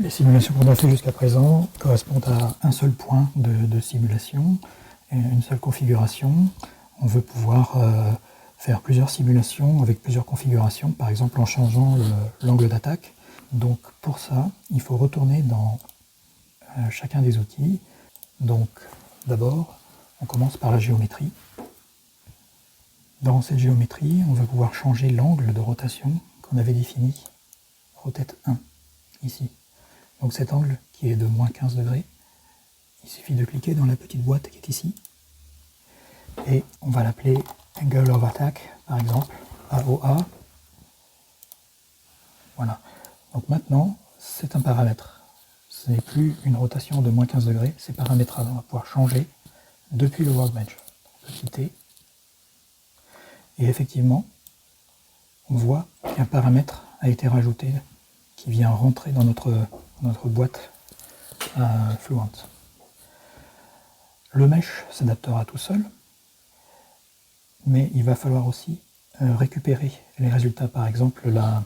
Les simulations qu'on a fait jusqu'à présent correspondent à un seul point de simulation, une seule configuration. On veut pouvoir faire plusieurs simulations avec plusieurs configurations, par exemple en changeant l'angle d'attaque. Donc pour ça, il faut retourner dans chacun des outils. Donc d'abord, on commence par la géométrie. Dans cette géométrie, on va pouvoir changer l'angle de rotation qu'on avait défini, rotate 1, ici. Donc cet angle qui est de moins 15 degrés, il suffit de cliquer dans la petite boîte qui est ici, et on va l'appeler Angle of Attack, par exemple, AOA. Voilà. Donc maintenant, c'est un paramètre. Ce n'est plus une rotation de moins 15 degrés, c'est paramétrable. On va pouvoir changer depuis le workbench. On peut quitter. Et effectivement, on voit qu'un paramètre a été rajouté qui vient rentrer dans notre boîte Fluent. Le mesh s'adaptera tout seul, mais il va falloir aussi récupérer les résultats, par exemple la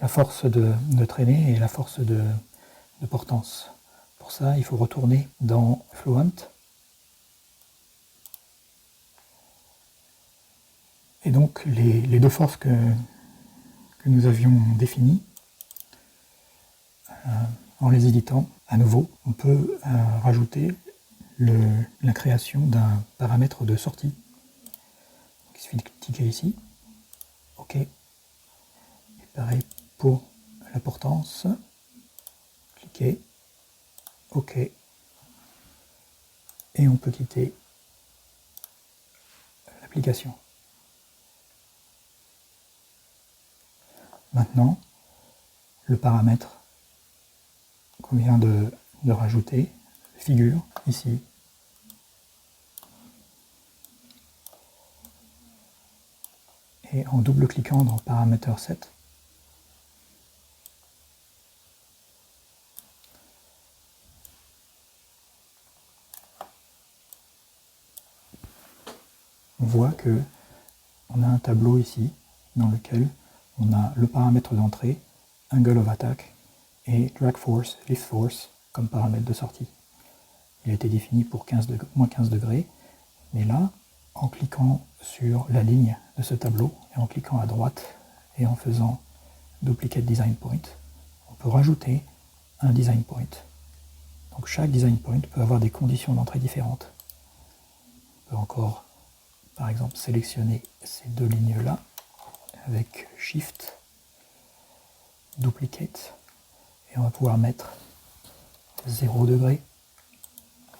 force de traînée et la force de portance. Pour ça, il faut retourner dans Fluent et donc les deux forces que nous avions définies, en les éditant à nouveau, on peut rajouter la création d'un paramètre de sortie. Il suffit de cliquer ici, OK, et pareil pour la portance, cliquez, OK, et on peut quitter l'application. Maintenant, le paramètre qu'on vient de rajouter figure ici. Et en double-cliquant dans Parameter Set, on voit que on a un tableau ici dans lequel on a le paramètre d'entrée, Angle of Attack, et Drag Force, Lift Force comme paramètre de sortie. Il a été défini pour moins 15 degrés, mais là, en cliquant sur la ligne de ce tableau, et en cliquant à droite, et en faisant Duplicate Design Point, on peut rajouter un Design Point. Donc chaque Design Point peut avoir des conditions d'entrée différentes. On peut encore, par exemple, sélectionner ces deux lignes-là, avec Shift, Duplicate, et on va pouvoir mettre 0 degré,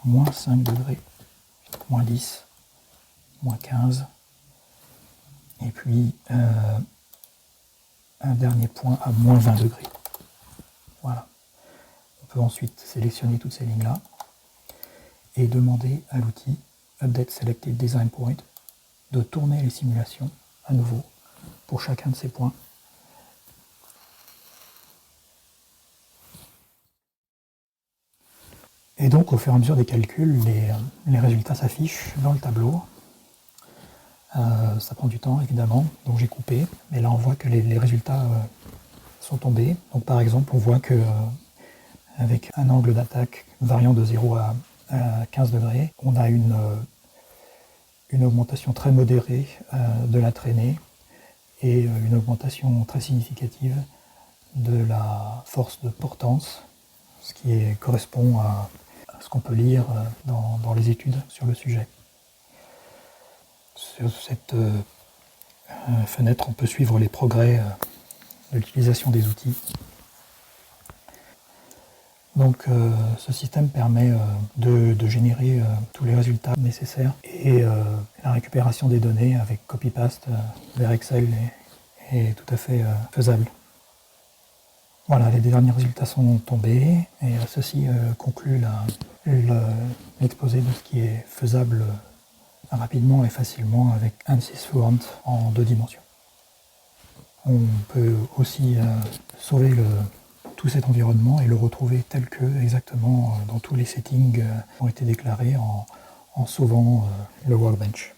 moins 5 degrés, moins 10, moins 15, et puis un dernier point à moins 20 degrés. Voilà. On peut ensuite sélectionner toutes ces lignes-là et demander à l'outil Update Selected Design Point de tourner les simulations à nouveau pour chacun de ces points. Et donc, au fur et à mesure des calculs, les résultats s'affichent dans le tableau. Ça prend du temps, évidemment, donc j'ai coupé. Mais là, on voit que les résultats sont tombés. Donc, par exemple, on voit que avec un angle d'attaque variant de 0 à 15 degrés, on a une augmentation très modérée de la traînée et une augmentation très significative de la force de portance, ce qui correspond à ce qu'on peut lire dans les études sur le sujet. Sur cette fenêtre, on peut suivre les progrès de l'utilisation des outils. Donc ce système permet de générer tous les résultats nécessaires et la récupération des données avec copy-paste vers Excel est tout à fait faisable. Voilà, les derniers résultats sont tombés et ceci conclut l'exposé de ce qui est faisable rapidement et facilement avec ANSYS Fluent en 2 dimensions. On peut aussi sauver tout cet environnement et le retrouver tel que, exactement, dans tous les settings qui ont été déclarés en sauvant le workbench.